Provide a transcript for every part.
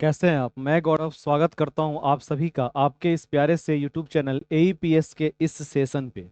कैसे हैं आप। मैं गौरव स्वागत करता हूं आप सभी का आपके इस प्यारे से YouTube चैनल AEPS के इस सेशन पे।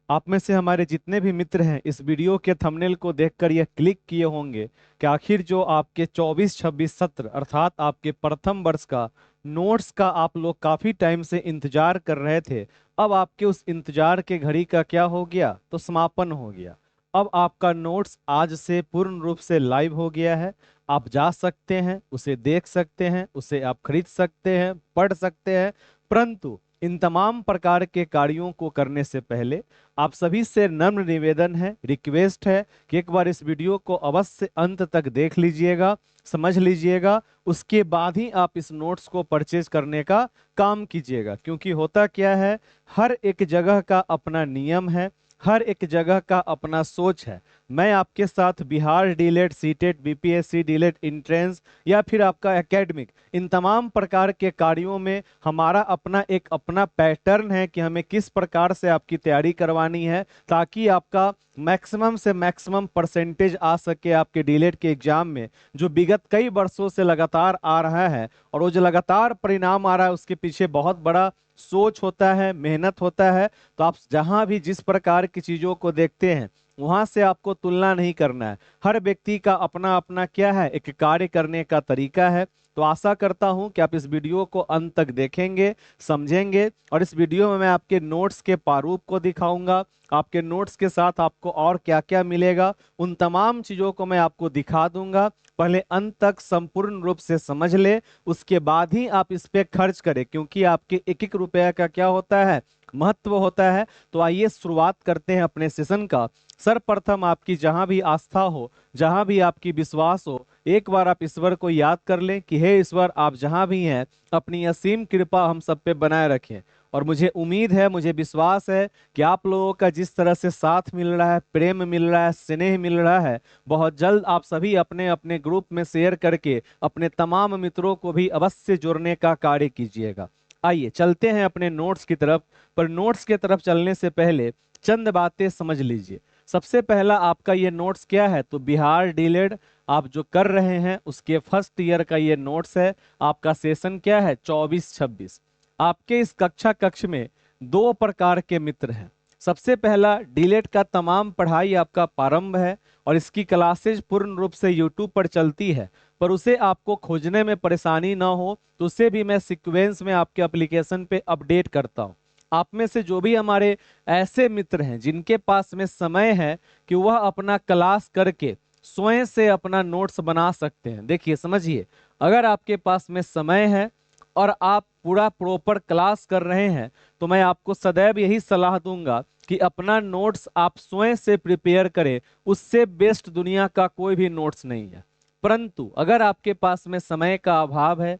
आप में से हमारे जितने भी मित्र हैं इस वीडियो के थंबनेल को देखकर यह क्लिक किए होंगे कि आखिर जो आपके 24-26 सत्र अर्थात आपके प्रथम वर्ष का नोट्स का आप लोग काफ़ी टाइम से इंतजार कर रहे थे, अब आपके उस इंतजार के घड़ी का क्या हो गया तो समापन हो गया। अब आपका नोट्स आज से पूर्ण रूप से लाइव हो गया है। आप जा सकते हैं, उसे देख सकते हैं, उसे आप खरीद सकते हैं, पढ़ सकते हैं। परंतु इन तमाम प्रकार के कार्यों को करने से पहले आप सभी से नम्र निवेदन है, रिक्वेस्ट है कि एक बार इस वीडियो को अवश्य अंत तक देख लीजिएगा, समझ लीजिएगा। उसके बाद ही आप इस नोट्स को परचेज करने का काम कीजिएगा। क्योंकि होता क्या है, हर एक जगह का अपना नियम है, हर एक जगह का अपना सोच है। मैं आपके साथ बिहार डीलेट, सीटेट, बीपीएससी डीलेट, इंट्रेंस या फिर आपका एकेडमिक, इन तमाम प्रकार के कार्यों में हमारा अपना एक अपना पैटर्न है कि हमें किस प्रकार से आपकी तैयारी करवानी है ताकि आपका मैक्सिमम से मैक्सिमम परसेंटेज आ सके आपके डीलेट के एग्जाम में, जो विगत कई वर्षों से लगातार आ रहा है। और वो जो लगातार परिणाम आ रहा है उसके पीछे बहुत बड़ा सोच होता है, मेहनत होता है। तो आप जहां भी जिस प्रकार की चीजों को देखते हैं वहां से आपको तुलना नहीं करना है। हर व्यक्ति का अपना अपना क्या है, एक कार्य करने का तरीका है। तो आशा करता हूं कि आप इस वीडियो को अंत तक देखेंगे, समझेंगे। और इस वीडियो में मैं आपके नोट्स के प्रारूप को दिखाऊंगा, आपके नोट्स के साथ आपको और क्या क्या मिलेगा उन तमाम चीजों को मैं आपको दिखा दूंगा। पहले अंत तक संपूर्ण रूप से समझ ले, उसके बाद ही आप इस पे खर्च करें, क्योंकि आपके एक एक रुपया का क्या होता है, महत्व होता है। तो आइए शुरुआत करते हैं अपने सेशन का। सर्वप्रथम आपकी जहां भी आस्था हो, जहां भी आपकी विश्वास हो, एक बार आप ईश्वर को याद कर लें कि हे ईश्वर, आप जहां भी हैं अपनी असीम कृपा हम सब पे बनाए रखें। और मुझे उम्मीद है, मुझे विश्वास है कि आप लोगों का जिस तरह से साथ मिल रहा है, प्रेम मिल रहा है, स्नेह मिल रहा है, बहुत जल्द आप सभी अपने अपने ग्रुप में शेयर करके अपने तमाम मित्रों को भी अवश्य जोड़ने का कार्य कीजिएगा। आइए चलते हैं अपने नोट्स की तरफ। पर नोट्स की तरफ चलने से पहले चंद बातें समझ लीजिए। सबसे पहला आपका ये नोट्स क्या है, तो बिहार डीलेड आप जो कर रहे हैं उसके फर्स्ट ईयर का ये नोट्स है। आपका सेशन क्या है, 24-26। आपके इस कक्ष में दो प्रकार के मित्र हैं। सबसे पहला, डीलेट का तमाम पढ़ाई आपका प्रारंभ है और इसकी क्लासेज पूर्ण रूप से यूट्यूब पर चलती है। पर उसे आपको खोजने में परेशानी ना हो तो उसे भी मैं सीक्वेंस में आपके एप्लीकेशन पे अपडेट करता हूँ। आप में से जो भी हमारे ऐसे मित्र हैं जिनके पास में समय है कि वह अपना क्लास करके स्वयं से अपना नोट्स बना सकते हैं, देखिए समझिए, अगर आपके पास में समय है और आप पूरा प्रॉपर क्लास कर रहे हैं तो मैं आपको सदैव यही सलाह दूंगा कि अपना नोट्स आप स्वयं से प्रिपेयर करें। उससे बेस्ट दुनिया का कोई भी नोट्स नहीं है। परंतु अगर आपके पास में समय का अभाव है,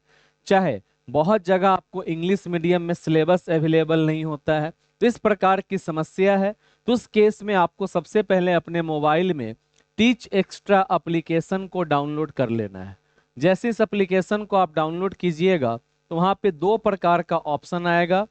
चाहे बहुत जगह आपको इंग्लिश मीडियम में सिलेबस अवेलेबल नहीं होता है, तो इस प्रकार की समस्या है, तो उस केस में आपको सबसे पहले अपने मोबाइल में टीच एक्स्ट्रा एप्लीकेशन को डाउनलोड कर लेना है। जैसे इस एप्लीकेशन को आप डाउनलोड कीजिएगा तो वहां पे दो प्रकार का ऑप्शन आएगा।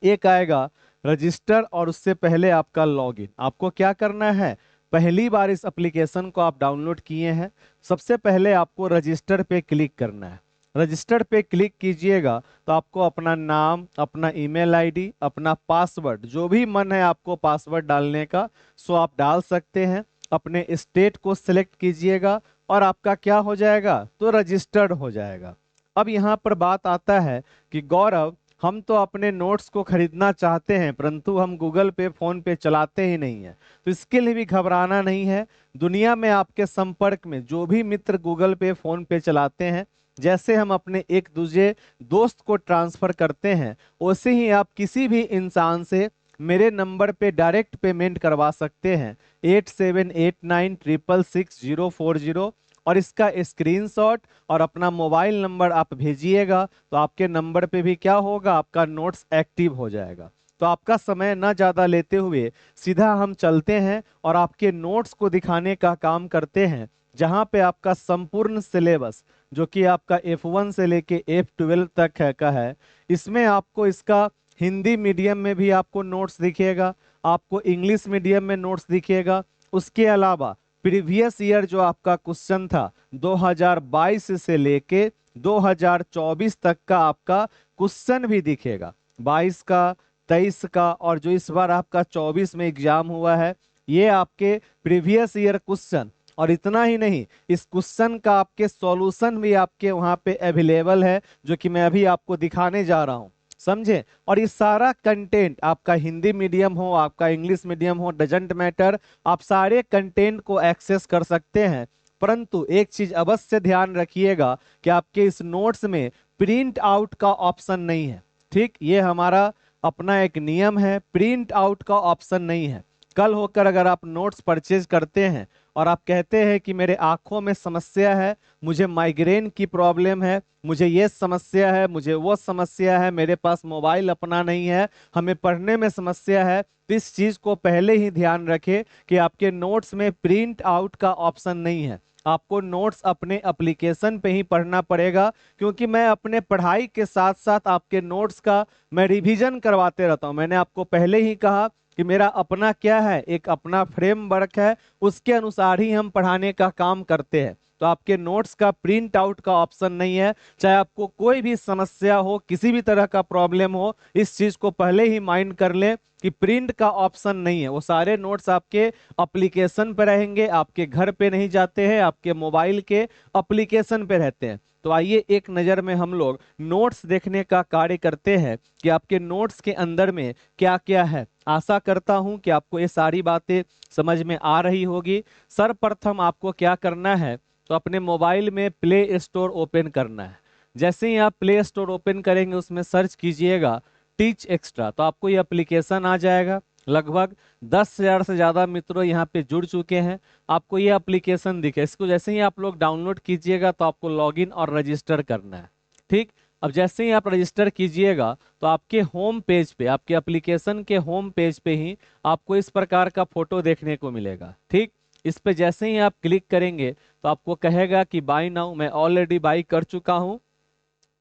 एक आएगा रजिस्टर और उससे पहले आपका लॉगिन। आपको क्या करना है, पहली बार इस एप्लीकेशन को आप डाउनलोड किए हैं, सबसे पहले आपको रजिस्टर पे क्लिक करना है। रजिस्टर पे क्लिक कीजिएगा तो आपको अपना नाम, अपना ईमेल आईडी, अपना पासवर्ड, जो भी मन है आपको पासवर्ड डालने का सो आप डाल सकते हैं। अपने स्टेट को सिलेक्ट कीजिएगा और आपका क्या हो जाएगा, तो रजिस्टर्ड हो जाएगा। अब यहाँ पर बात आता है कि गौरव, हम तो अपने नोट्स को खरीदना चाहते हैं परंतु हम गूगल पे, फोन पे चलाते ही नहीं है। तो इसके लिए भी घबराना नहीं है। दुनिया में आपके संपर्क में जो भी मित्र गूगल पे, फोन पे चलाते हैं, जैसे हम अपने एक दूसरे दोस्त को ट्रांसफर करते हैं वैसे ही आप किसी भी इंसान से मेरे नंबर पे डायरेक्ट पेमेंट करवा सकते हैं, 8789666040। और इसका स्क्रीनशॉट और अपना मोबाइल नंबर आप भेजिएगा तो आपके नंबर पे भी क्या होगा, आपका नोट्स एक्टिव हो जाएगा। तो आपका समय ना ज़्यादा लेते हुए सीधा हम चलते हैं और आपके नोट्स को दिखाने का काम करते हैं, जहां पे आपका संपूर्ण सिलेबस जो कि आपका F1 से लेके F12 तक है का है। इसमें आपको इसका हिंदी मीडियम में भी आपको नोट्स दिखेगा, आपको इंग्लिश मीडियम में नोट्स दिखेगा। उसके अलावा प्रीवियस ईयर जो आपका क्वेश्चन था 2022 से लेके 2024 तक का आपका क्वेश्चन भी दिखेगा, 22 का, 23 का, और जो इस बार आपका 24 में एग्जाम हुआ है, ये आपके प्रीवियस ईयर क्वेश्चन। और इतना ही नहीं, इस क्वेश्चन का आपके सॉल्यूशन भी आपके वहां पे अवेलेबल है, जो कि मैं अभी आपको दिखाने जा रहा हूं, समझे। और ये सारा कंटेंट आपका हिंदी मीडियम हो, आपका इंग्लिश मीडियम हो, डजेंट मैटर, आप सारे कंटेंट को एक्सेस कर सकते हैं। परंतु एक चीज अवश्य ध्यान रखिएगा कि आपके इस नोट्स में प्रिंट आउट का ऑप्शन नहीं है। ठीक, ये हमारा अपना एक नियम है, प्रिंट आउट का ऑप्शन नहीं है। कल होकर अगर आप नोट्स परचेज करते हैं और आप कहते हैं कि मेरे आंखों में समस्या है, मुझे माइग्रेन की प्रॉब्लम है, मुझे ये समस्या है, मुझे वो समस्या है, मेरे पास मोबाइल अपना नहीं है, हमें पढ़ने में समस्या है, तो इस चीज को पहले ही ध्यान रखें कि आपके नोट्स में प्रिंट आउट का ऑप्शन नहीं है। आपको नोट्स अपने एप्लीकेशन पे ही पढ़ना पड़ेगा, क्योंकि मैं अपने पढ़ाई के साथ साथ आपके नोट्स का मैं रिवीजन करवाते रहता हूं। मैंने आपको पहले ही कहा कि मेरा अपना क्या है, एक अपना फ्रेमवर्क है, उसके अनुसार ही हम पढ़ाने का काम करते हैं। तो आपके नोट्स का प्रिंट आउट का ऑप्शन नहीं है। चाहे आपको कोई भी समस्या हो, किसी भी तरह का प्रॉब्लम हो, इस चीज को पहले ही माइंड कर लें कि प्रिंट का ऑप्शन नहीं है। वो सारे नोट्स आपके एप्लीकेशन पे रहेंगे, आपके घर पे नहीं जाते हैं, आपके मोबाइल के एप्लीकेशन पे रहते हैं। तो आइए एक नज़र में हम लोग नोट्स देखने का कार्य करते हैं कि आपके नोट्स के अंदर में क्या क्या है। आशा करता हूं कि आपको ये सारी बातें समझ में आ रही होगी। सर्वप्रथम आपको क्या करना है, तो अपने मोबाइल में प्ले स्टोर ओपन करना है। जैसे ही आप प्ले स्टोर ओपन करेंगे, उसमें सर्च कीजिएगा टीच एक्स्ट्रा, तो आपको ये एप्लीकेशन आ जाएगा। लगभग 10,000 से ज़्यादा मित्रों यहाँ पे जुड़ चुके हैं। आपको ये एप्लीकेशन दिखे, इसको जैसे ही आप लोग डाउनलोड कीजिएगा तो आपको लॉगिन और रजिस्टर करना है। ठीक, अब जैसे ही आप रजिस्टर कीजिएगा तो आपके होम पेज पे, आपके एप्लीकेशन के होम पेज पे ही आपको इस प्रकार का फोटो देखने को मिलेगा। ठीक, इस पे जैसे ही आप क्लिक करेंगे तो आपको कहेगा कि बाय नाउ, मैं ऑलरेडी बाई कर चुका हूं,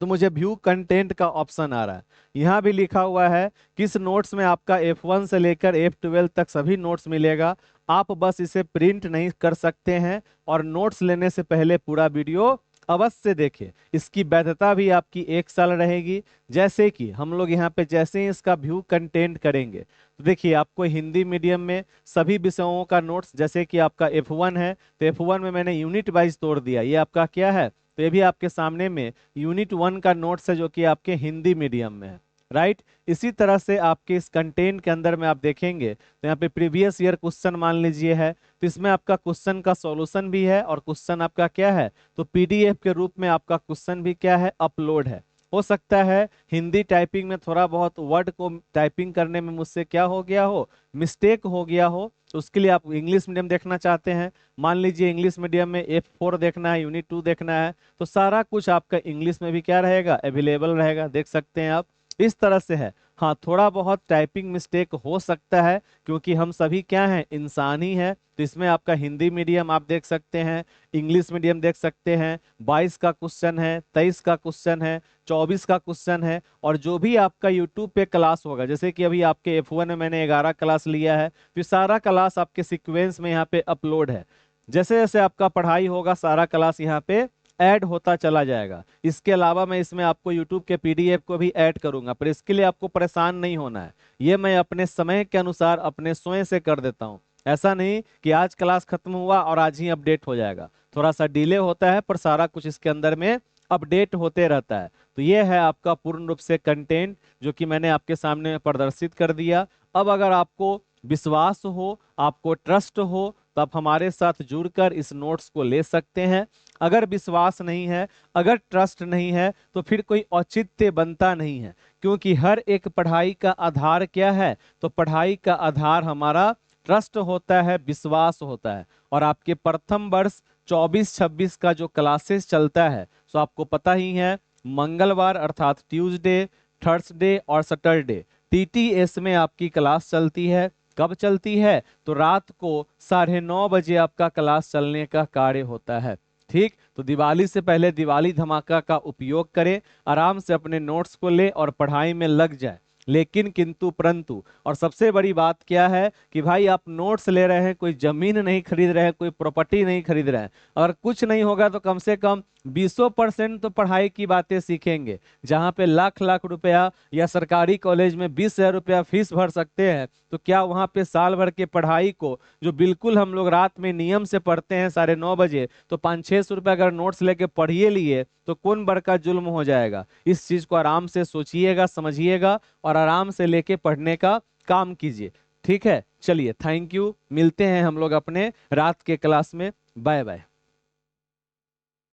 तो मुझे व्यू कंटेंट का ऑप्शन आ रहा है। यहाँ भी लिखा हुआ है किस नोट्स में आपका F1 से लेकर F12 तक सभी नोट्स मिलेगा। आप बस इसे प्रिंट नहीं कर सकते हैं, और नोट्स लेने से पहले पूरा वीडियो अवश्य देखें। इसकी वैधता भी आपकी 1 साल रहेगी। जैसे कि हम लोग यहाँ पे जैसे ही इसका व्यू कंटेंट करेंगे, तो देखिए आपको हिंदी मीडियम में सभी विषयों का नोट्स, जैसे कि आपका F1 है तो F1 में मैंने यूनिट वाइज तोड़ दिया, ये आपका क्या है, तो ये भी आपके सामने में यूनिट 1 का नोट्स है, जो कि आपके हिंदी मीडियम में है। राइट, इसी तरह से आपके इस कंटेंट के अंदर में आप देखेंगे तो यहाँ पे प्रीवियस ईयर क्वेश्चन मान लीजिए है, तो इसमें आपका क्वेश्चन का सॉल्यूशन भी है, और क्वेश्चन आपका क्या है, तो पीडीएफ के रूप में आपका क्वेश्चन भी क्या है, अपलोड है। हो सकता है हिंदी टाइपिंग में थोड़ा बहुत वर्ड को टाइपिंग करने में मुझसे क्या हो गया हो, मिस्टेक हो गया हो, तो उसके लिए आप इंग्लिश मीडियम देखना चाहते हैं, मान लीजिए इंग्लिश मीडियम में F4 देखना है, यूनिट 2 देखना है, तो सारा कुछ आपका इंग्लिश में भी क्या रहेगा, अवेलेबल रहेगा, देख सकते हैं आप। इस तरह से है। हाँ, थोड़ा बहुत टाइपिंग मिस्टेक हो सकता है, क्योंकि हम सभी क्या हैं, इंसान ही है। तो इसमें आपका हिंदी मीडियम आप देख सकते हैं, इंग्लिश मीडियम देख सकते हैं, 22 का क्वेश्चन है, 23 का क्वेश्चन है, 24 का क्वेश्चन है, और जो भी आपका यूट्यूब पे क्लास होगा, जैसे कि अभी आपके F1 में मैंने 11 क्लास लिया है, तो सारा क्लास आपके सीक्वेंस में यहाँ पे अपलोड है। जैसे जैसे आपका पढ़ाई होगा, सारा क्लास यहाँ पे ऐड होता चला जाएगा। इसके अलावा मैं इसमें आपको YouTube के PDF को भी ऐड करूंगा, पर इसके लिए आपको परेशान नहीं होना है। ये मैं अपने समय के अनुसार अपने स्वयं से कर देता हूँ। ऐसा नहीं कि आज क्लास खत्म हुआ और आज ही अपडेट हो जाएगा, थोड़ा सा डिले होता है, पर सारा कुछ इसके अंदर में अपडेट होते रहता है। तो ये है आपका पूर्ण रूप से कंटेंट, जो कि मैंने आपके सामने प्रदर्शित कर दिया। अब अगर आपको विश्वास हो, आपको ट्रस्ट हो, तो आप हमारे साथ जुड़कर इस नोट्स को ले सकते हैं। अगर विश्वास नहीं है, अगर ट्रस्ट नहीं है, तो फिर कोई औचित्य बनता नहीं है, क्योंकि हर एक पढ़ाई का आधार क्या है, तो पढ़ाई का आधार हमारा ट्रस्ट होता है, विश्वास होता है। और आपके प्रथम वर्ष 24-26 का जो क्लासेस चलता है, सो आपको पता ही है, मंगलवार अर्थात ट्यूसडे, थर्सडे और सैटरडे TTS में आपकी क्लास चलती है। कब चलती है, तो रात को 9:30 बजे आपका क्लास चलने का कार्य होता है। ठीक, तो दिवाली से पहले दिवाली धमाका का उपयोग करें, आराम से अपने नोट्स को ले और पढ़ाई में लग जाए। लेकिन किंतु परंतु, और सबसे बड़ी बात क्या है कि भाई आप नोट्स ले रहे हैं, कोई जमीन नहीं खरीद रहे हैं, कोई प्रॉपर्टी नहीं खरीद रहे हैं। अगर कुछ नहीं होगा तो कम से कम 20% तो पढ़ाई की बातें सीखेंगे। जहाँ पे लाख लाख रुपया या सरकारी कॉलेज में 20,000 रुपया फीस भर सकते हैं, तो क्या वहाँ पे साल भर के पढ़ाई को, जो बिल्कुल हम लोग रात में नियम से पढ़ते हैं 9:30 बजे, तो 500-600 रुपया अगर नोट्स लेके पढ़िए लिए तो कौन बड़का जुल्म हो जाएगा। इस चीज को आराम से सोचिएगा, समझिएगा और आराम से लेके पढ़ने का काम कीजिए। ठीक है, चलिए, थैंक यू। मिलते हैं हम लोग अपने रात के क्लास में। Bye bye.